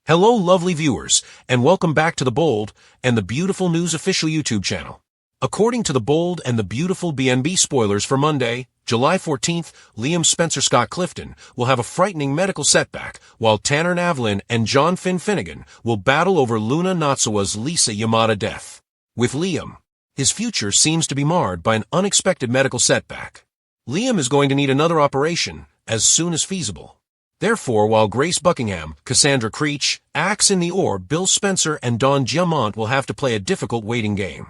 Hello lovely viewers, and welcome back to the Bold and the Beautiful News official YouTube channel. According to the Bold and the Beautiful BNB spoilers for Monday, July 14th, Liam Spencer Scott Clifton will have a frightening medical setback, while Tanner Navlin and John Finn Finnegan will battle over Luna Natsuwa's Lisa Yamada death. With Liam, his future seems to be marred by an unexpected medical setback. Liam is going to need another operation as soon as feasible. Therefore, while Grace Buckingham, Cassandra Creech, Axe in the Oar, Bill Spencer, and Don Giamont will have to play a difficult waiting game.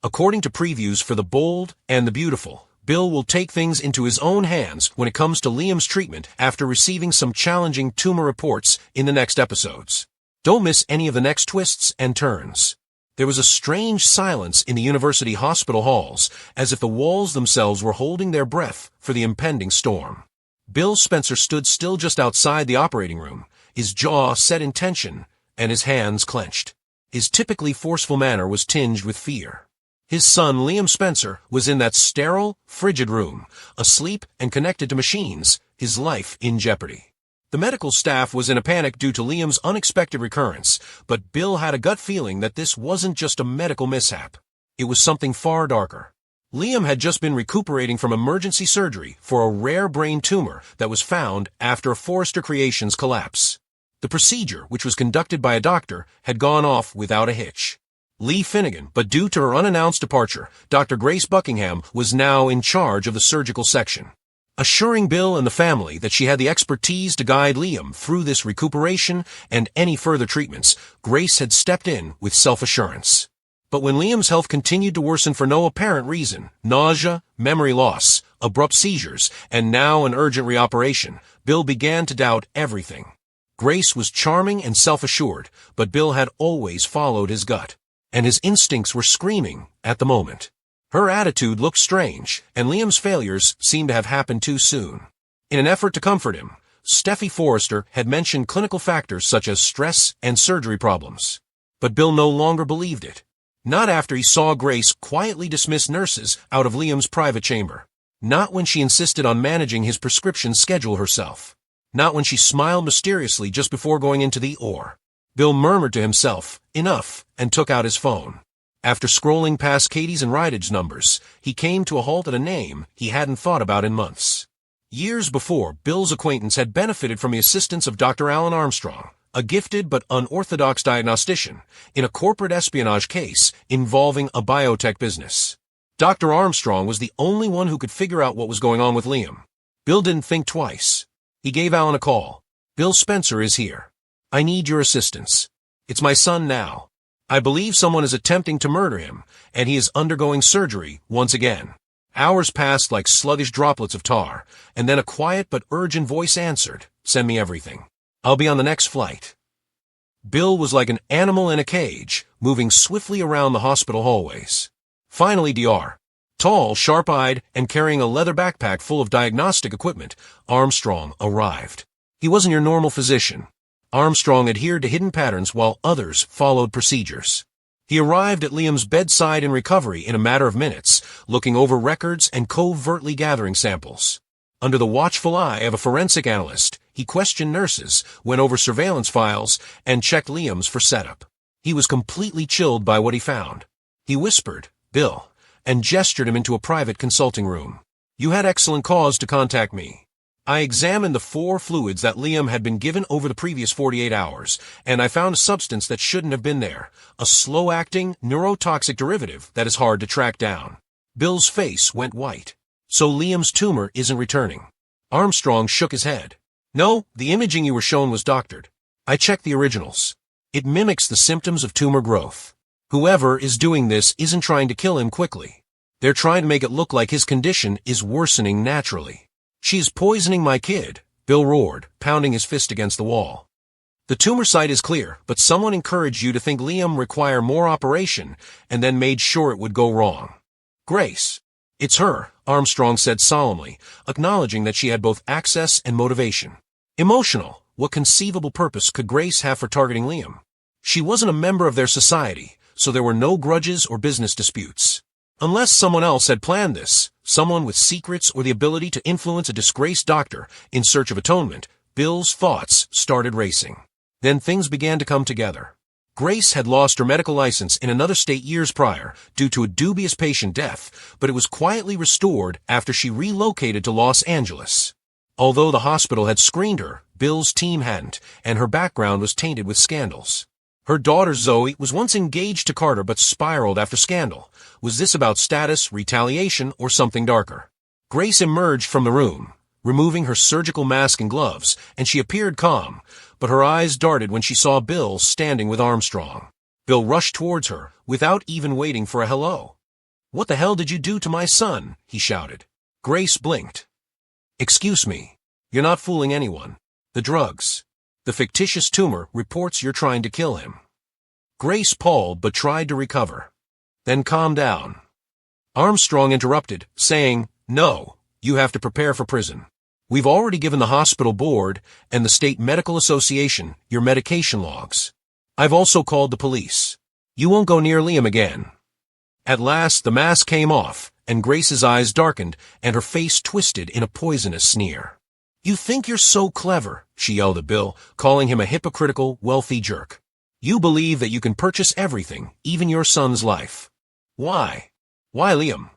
According to previews for The Bold and the Beautiful, Bill will take things into his own hands when it comes to Liam's treatment after receiving some challenging tumor reports in the next episodes. Don't miss any of the next twists and turns. There was a strange silence in the university hospital halls, as if the walls themselves were holding their breath for the impending storm. Bill Spencer stood still just outside the operating room, his jaw set in tension and his hands clenched. His typically forceful manner was tinged with fear. His son, Liam Spencer, was in that sterile, frigid room, asleep and connected to machines, his life in jeopardy. The medical staff was in a panic due to Liam's unexpected recurrence, but Bill had a gut feeling that this wasn't just a medical mishap. It was something far darker. Liam had just been recuperating from emergency surgery for a rare brain tumor that was found after a Forrester Creations collapse. The procedure, which was conducted by a doctor, had gone off without a hitch. Lee Finnegan, but due to her unannounced departure, Dr. Grace Buckingham was now in charge of the surgical section. Assuring Bill and the family that she had the expertise to guide Liam through this recuperation and any further treatments, Grace had stepped in with self-assurance. But when Liam's health continued to worsen for no apparent reason, nausea, memory loss, abrupt seizures, and now an urgent reoperation, Bill began to doubt everything. Grace was charming and self-assured, but Bill had always followed his gut, and his instincts were screaming at the moment. Her attitude looked strange, and Liam's failures seemed to have happened too soon. In an effort to comfort him, Steffi Forrester had mentioned clinical factors such as stress and surgery problems. But Bill no longer believed it. Not after he saw Grace quietly dismiss nurses out of Liam's private chamber. Not when she insisted on managing his prescription schedule herself. Not when she smiled mysteriously just before going into the OR. Bill murmured to himself, "Enough," and took out his phone. After scrolling past Katie's and Rydage numbers, he came to a halt at a name he hadn't thought about in months. Years before, Bill's acquaintance had benefited from the assistance of Dr. Alan Armstrong, a gifted but unorthodox diagnostician, in a corporate espionage case involving a biotech business. Dr. Armstrong was the only one who could figure out what was going on with Liam. Bill didn't think twice. He gave Alan a call. "Bill Spencer is here. I need your assistance. It's my son now. I believe someone is attempting to murder him, and he is undergoing surgery once again." Hours passed like sluggish droplets of tar, and then a quiet but urgent voice answered, "Send me everything. I'll be on the next flight." Bill was like an animal in a cage, moving swiftly around the hospital hallways. Finally, Dr. Tall, sharp-eyed, and carrying a leather backpack full of diagnostic equipment, Armstrong arrived. He wasn't your normal physician. Armstrong adhered to hidden patterns while others followed procedures. He arrived at Liam's bedside in recovery in a matter of minutes, looking over records and covertly gathering samples. Under the watchful eye of a forensic analyst, he questioned nurses, went over surveillance files, and checked Liam's for setup. He was completely chilled by what he found. He whispered, "Bill," and gestured him into a private consulting room. "You had excellent cause to contact me. I examined the 4 fluids that Liam had been given over the previous 48 hours, and I found a substance that shouldn't have been there, a slow-acting, neurotoxic derivative that is hard to track down." Bill's face went white. "So Liam's tumor isn't returning?" Armstrong shook his head. "No, the imaging you were shown was doctored. I checked the originals. It mimics the symptoms of tumor growth. Whoever is doing this isn't trying to kill him quickly. They're trying to make it look like his condition is worsening naturally." "She's poisoning my kid," Bill roared, pounding his fist against the wall. "The tumor site is clear, but someone encouraged you to think Liam required more operation and then made sure it would go wrong." "Grace." "It's her," Armstrong said solemnly, acknowledging that she had both access and motivation. Emotional. What conceivable purpose could Grace have for targeting Liam? She wasn't a member of their society, so there were no grudges or business disputes. Unless someone else had planned this, someone with secrets or the ability to influence a disgraced doctor in search of atonement, Bill's thoughts started racing. Then things began to come together. Grace had lost her medical license in another state years prior due to a dubious patient death, but it was quietly restored after she relocated to Los Angeles. Although the hospital had screened her, Bill's team hadn't, and her background was tainted with scandals. Her daughter Zoe was once engaged to Carter but spiraled after scandal. Was this about status, retaliation, or something darker? Grace emerged from the room, removing her surgical mask and gloves, and she appeared calm, but her eyes darted when she saw Bill standing with Armstrong. Bill rushed towards her, without even waiting for a hello. "What the hell did you do to my son?" he shouted. Grace blinked. "Excuse me. You're not fooling anyone. The drugs. The fictitious tumor reports you're trying to kill him." Grace palled but tried to recover. "Then calm down." Armstrong interrupted, saying, "No, you have to prepare for prison. We've already given the hospital board and the State Medical Association your medication logs. I've also called the police. You won't go near Liam again." At last the mask came off, and Grace's eyes darkened and her face twisted in a poisonous sneer. "You think you're so clever," she yelled at Bill, calling him a hypocritical, wealthy jerk. "You believe that you can purchase everything, even your son's life. Why? Why Liam?"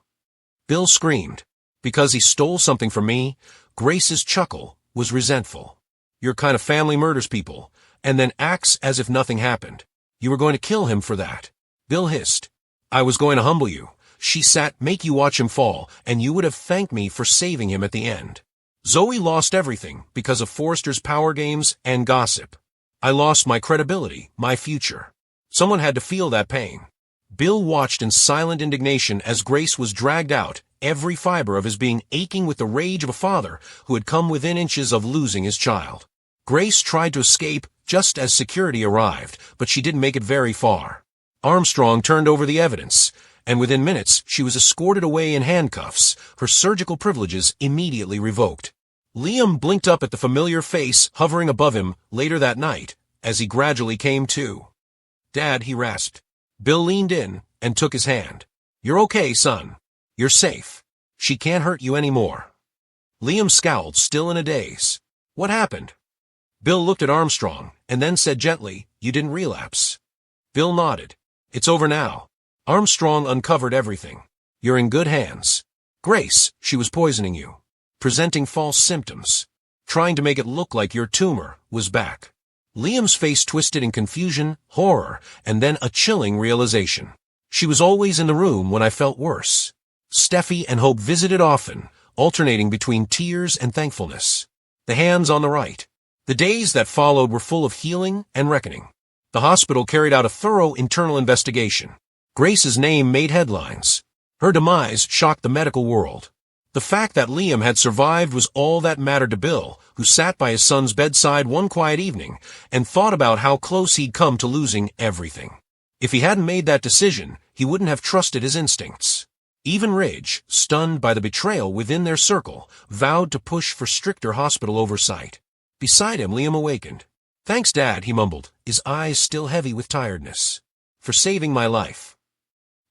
Bill screamed. "Because he stole something from me." Grace's chuckle was resentful. "Your kind of family murders people, and then acts as if nothing happened. You were going to kill him for that." Bill hissed. "I was going to humble you," she sat, "make you watch him fall, and you would have thanked me for saving him at the end. Zoe lost everything because of Forrester's power games and gossip. I lost my credibility, my future. Someone had to feel that pain." Bill watched in silent indignation as Grace was dragged out, every fiber of his being aching with the rage of a father who had come within inches of losing his child. Grace tried to escape just as security arrived, but she didn't make it very far. Armstrong turned over the evidence, and within minutes she was escorted away in handcuffs, her surgical privileges immediately revoked. Liam blinked up at the familiar face hovering above him later that night, as he gradually came to. "Dad," he rasped. Bill leaned in and took his hand. "You're okay, son. You're safe. She can't hurt you anymore." Liam scowled, still in a daze. "What happened?" Bill looked at Armstrong, and then said gently, "You didn't relapse." Bill nodded. "It's over now." Armstrong uncovered everything. "You're in good hands. Grace, she was poisoning you. Presenting false symptoms. Trying to make it look like your tumor was back." Liam's face twisted in confusion, horror, and then a chilling realization. "She was always in the room when I felt worse." Steffi and Hope visited often, alternating between tears and thankfulness. The hands on the right. The days that followed were full of healing and reckoning. The hospital carried out a thorough internal investigation. Grace's name made headlines. Her demise shocked the medical world. The fact that Liam had survived was all that mattered to Bill, who sat by his son's bedside one quiet evening and thought about how close he'd come to losing everything. If he hadn't made that decision, he wouldn't have trusted his instincts. Even Ridge, stunned by the betrayal within their circle, vowed to push for stricter hospital oversight. Beside him, Liam awakened. "Thanks, Dad," he mumbled, his eyes still heavy with tiredness. "For saving my life."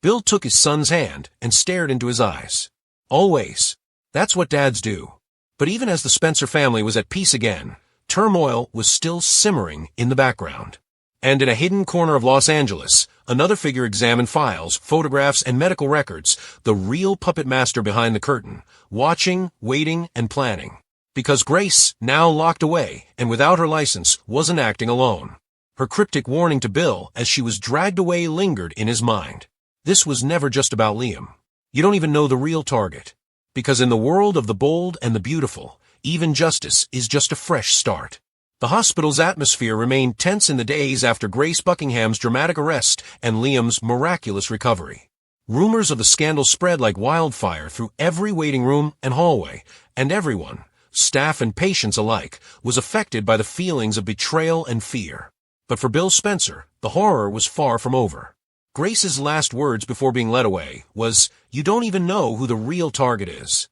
Bill took his son's hand and stared into his eyes. "Always. That's what dads do." But even as the Spencer family was at peace again, turmoil was still simmering in the background. And in a hidden corner of Los Angeles, another figure examined files, photographs, and medical records, the real puppet master behind the curtain, watching, waiting, and planning. Because Grace, now locked away, and without her license, wasn't acting alone. Her cryptic warning to Bill as she was dragged away lingered in his mind. This was never just about Liam. You don't even know the real target. Because in the world of the bold and the beautiful, even justice is just a fresh start. The hospital's atmosphere remained tense in the days after Grace Buckingham's dramatic arrest and Liam's miraculous recovery. Rumors of the scandal spread like wildfire through every waiting room and hallway, and everyone, staff and patients alike, was affected by the feelings of betrayal and fear. But for Bill Spencer, the horror was far from over. Grace's last words before being led away was, "You don't even know who the real target is."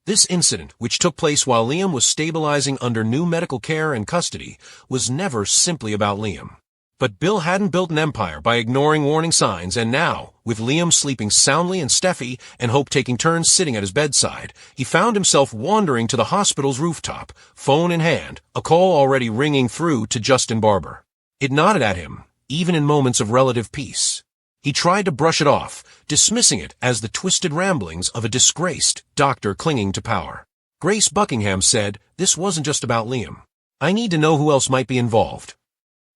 This incident, which took place while Liam was stabilizing under new medical care and custody, was never simply about Liam. But Bill hadn't built an empire by ignoring warning signs, and now, with Liam sleeping soundly and Steffi and Hope taking turns sitting at his bedside, he found himself wandering to the hospital's rooftop, phone in hand, a call already ringing through to Justin Barber. It nodded at him, even in moments of relative peace. He tried to brush it off, dismissing it as the twisted ramblings of a disgraced doctor clinging to power. Grace Buckingham said, "This wasn't just about Liam. I need to know who else might be involved."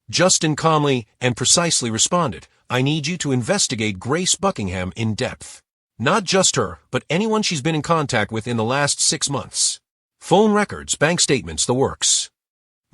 Justin calmly and precisely responded, "I need you to investigate Grace Buckingham in depth. Not just her, but anyone she's been in contact with in the last 6 months. Phone records, bank statements, the works."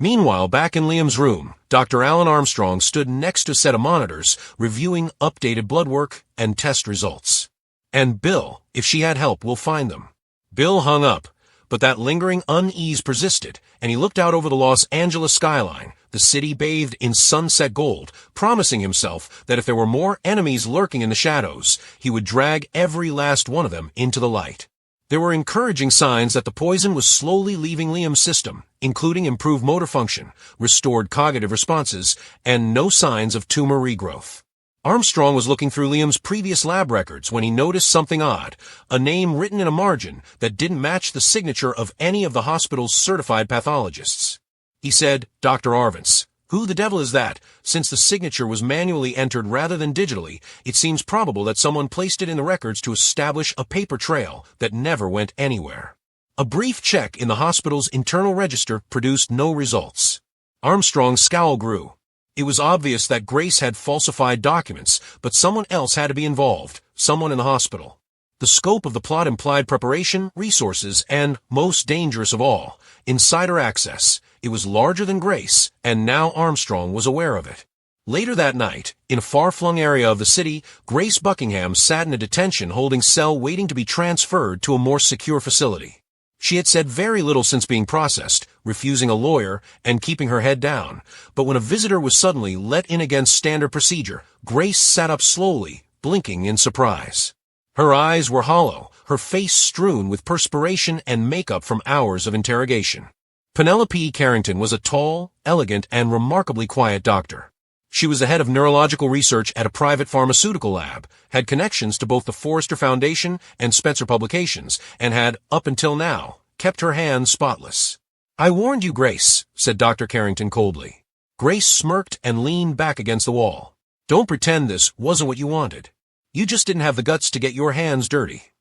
Meanwhile, back in Liam's room, Dr. Alan Armstrong stood next to a set of monitors, reviewing updated blood work and test results. "And Bill, if she had help, we'll find them." Bill hung up, but that lingering unease persisted, and he looked out over the Los Angeles skyline, the city bathed in sunset gold, promising himself that if there were more enemies lurking in the shadows, he would drag every last one of them into the light. There were encouraging signs that the poison was slowly leaving Liam's system, including improved motor function, restored cognitive responses, and no signs of tumor regrowth. Armstrong was looking through Liam's previous lab records when he noticed something odd, a name written in a margin that didn't match the signature of any of the hospital's certified pathologists. He said, "Dr. Arvance, who the devil is that? Since the signature was manually entered rather than digitally, it seems probable that someone placed it in the records to establish a paper trail that never went anywhere." A brief check in the hospital's internal register produced no results. Armstrong's scowl grew. It was obvious that Grace had falsified documents, but someone else had to be involved, someone in the hospital. The scope of the plot implied preparation, resources, and, most dangerous of all, insider access. It was larger than Grace, and now Armstrong was aware of it. Later that night, in a far-flung area of the city, Grace Buckingham sat in a detention holding cell waiting to be transferred to a more secure facility. She had said very little since being processed, refusing a lawyer and keeping her head down, but when a visitor was suddenly let in against standard procedure, Grace sat up slowly, blinking in surprise. Her eyes were hollow, her face strewn with perspiration and makeup from hours of interrogation. Penelope Carrington was a tall, elegant, and remarkably quiet doctor. She was the head of neurological research at a private pharmaceutical lab, had connections to both the Forrester Foundation and Spencer Publications, and had, up until now, kept her hands spotless. "I warned you, Grace," said Dr. Carrington coldly. Grace smirked and leaned back against the wall. "Don't pretend this wasn't what you wanted. You just didn't have the guts to get your hands dirty."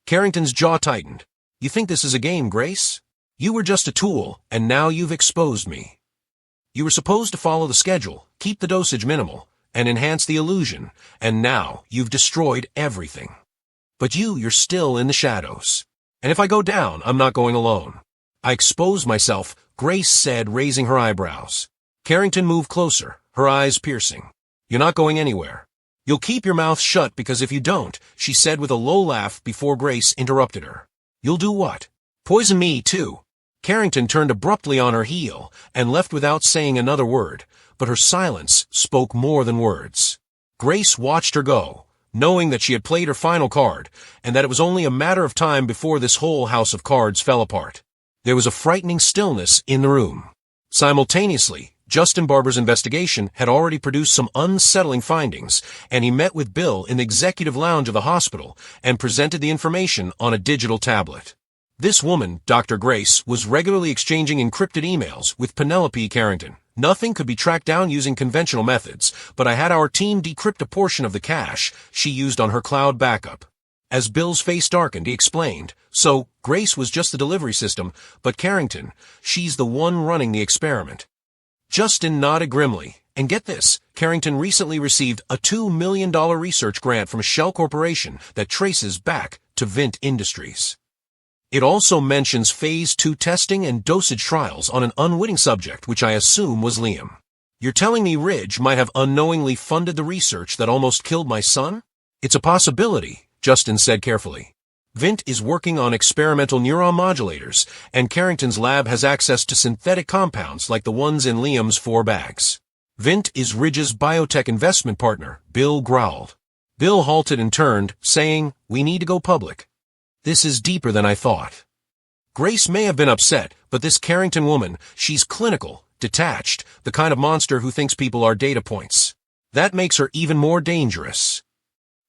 Carrington's jaw tightened. "You think this is a game, Grace? You were just a tool, and now you've exposed me. You were supposed to follow the schedule, keep the dosage minimal, and enhance the illusion, and now you've destroyed everything. But you're still in the shadows. And if I go down, I'm not going alone." "I expose myself," Grace said, raising her eyebrows. Carrington moved closer, her eyes piercing. "You're not going anywhere. You'll keep your mouth shut because if you don't," she said with a low laugh before Grace interrupted her. "You'll do what? Poison me, too." Carrington turned abruptly on her heel and left without saying another word, but her silence spoke more than words. Grace watched her go, knowing that she had played her final card, and that it was only a matter of time before this whole house of cards fell apart. There was a frightening stillness in the room. Simultaneously, Justin Barber's investigation had already produced some unsettling findings, and he met with Bill in the executive lounge of the hospital and presented the information on a digital tablet. This woman, Dr. Grace, was regularly exchanging encrypted emails with Penelope Carrington. "Nothing could be tracked down using conventional methods, but I had our team decrypt a portion of the cache she used on her cloud backup." As Bill's face darkened, he explained, "So, Grace was just the delivery system, but Carrington, she's the one running the experiment." Justin nodded grimly, and get this, Carrington recently received a $2 million research grant from a shell corporation that traces back to Vint Industries. It also mentions Phase 2 testing and dosage trials on an unwitting subject, which I assume was Liam. "You're telling me Ridge might have unknowingly funded the research that almost killed my son?" "It's a possibility," Justin said carefully. "Vint is working on experimental neuron modulators, and Carrington's lab has access to synthetic compounds like the ones in Liam's 4 bags. Vint is Ridge's biotech investment partner," Bill growled. Bill halted and turned, saying, "We need to go public. This is deeper than I thought." Grace may have been upset, but this Carrington woman, she's clinical, detached, the kind of monster who thinks people are data points. That makes her even more dangerous.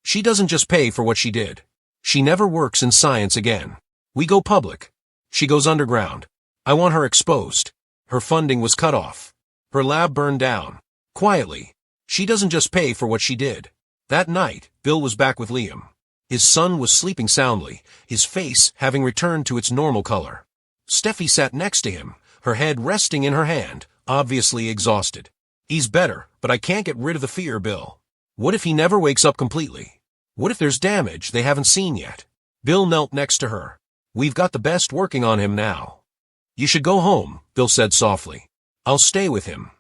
She doesn't just pay for what she did. She never works in science again. We go public. She goes underground. I want her exposed. Her funding was cut off. Her lab burned down. quietly. She doesn't just pay for what she did. That night, Bill was back with Liam. His son was sleeping soundly, his face having returned to its normal color. Steffi sat next to him, her head resting in her hand, obviously exhausted. He's better, but I can't get rid of the fear, Bill. What if he never wakes up completely? What if there's damage they haven't seen yet? Bill knelt next to her. We've got the best working on him now. You should go home, Bill said softly. I'll stay with him.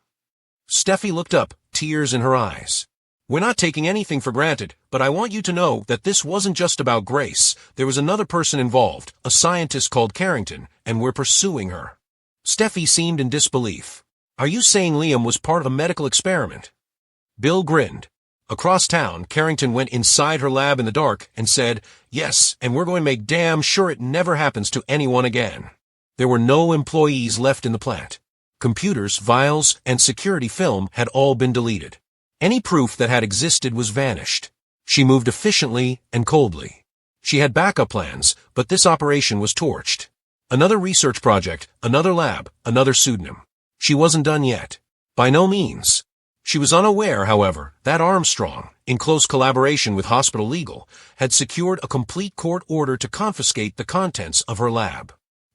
Steffi looked up, tears in her eyes. We're not taking anything for granted, but I want you to know that this wasn't just about Grace. There was another person involved, a scientist called Carrington, and we're pursuing her. Steffi seemed in disbelief. Are you saying Liam was part of a medical experiment? Bill grinned. Across town, Carrington went inside her lab in the dark and said, yes, and we're going to make damn sure it never happens to anyone again. There were no employees left in the plant. Computers, files, and security film had all been deleted. Any proof that had existed was vanished. She moved efficiently and coldly. She had backup plans, but this operation was torched. Another research project, another lab, another pseudonym. She wasn't done yet. By no means. She was unaware, however, that Armstrong, in close collaboration with Hospital Legal, had secured a complete court order to confiscate the contents of her lab.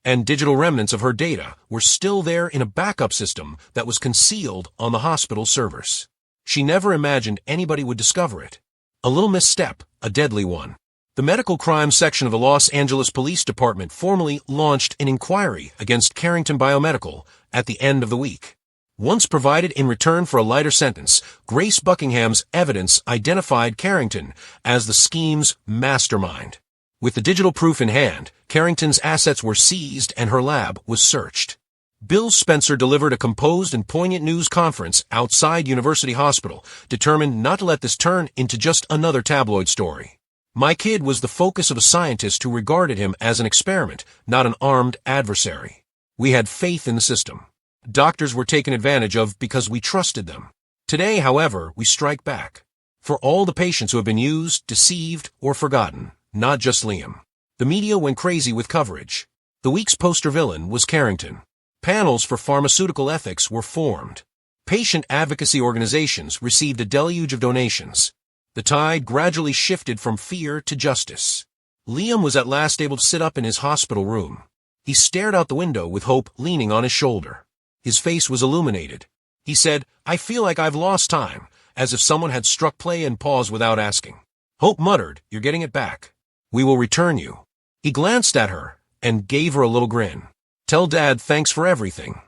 And digital remnants of her data were still there in a backup system that was concealed on the hospital servers. She never imagined anybody would discover it. A little misstep, a deadly one. The Medical Crimes Section of the Los Angeles Police Department formally launched an inquiry against Carrington Biomedical at the end of the week. Once provided in return for a lighter sentence, Grace Buckingham's evidence identified Carrington as the scheme's mastermind. With the digital proof in hand, Carrington's assets were seized and her lab was searched. Bill Spencer delivered a composed and poignant news conference outside University Hospital, determined not to let this turn into just another tabloid story. My kid was the focus of a scientist who regarded him as an experiment, not an armed adversary. We had faith in the system. Doctors were taken advantage of because we trusted them. Today, however, we strike back. For all the patients who have been used, deceived, or forgotten, not just Liam. The media went crazy with coverage. The week's poster villain was Carrington. Panels for pharmaceutical ethics were formed. Patient advocacy organizations received a deluge of donations. The tide gradually shifted from fear to justice. Liam was at last able to sit up in his hospital room. He stared out the window with hope leaning on his shoulder. His face was illuminated. He said, I feel like I've lost time, as if someone had struck play and paused without asking. Hope muttered, you're getting it back. We will return you. He glanced at her and gave her a little grin. Tell Dad thanks for everything.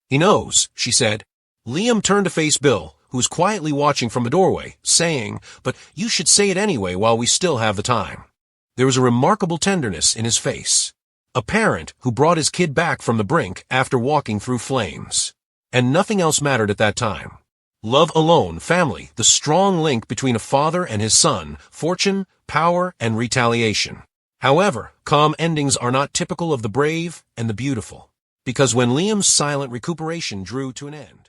He knows, she said. Liam turned to face Bill, who was quietly watching from a doorway, saying, but you should say it anyway while we still have the time. There was a remarkable tenderness in his face. A parent who brought his kid back from the brink after walking through flames. And nothing else mattered at that time. Love alone, family, the strong link between a father and his son, fortune, power, and retaliation. However, calm endings are not typical of the brave and the beautiful. Because when Liam's silent recuperation drew to an end,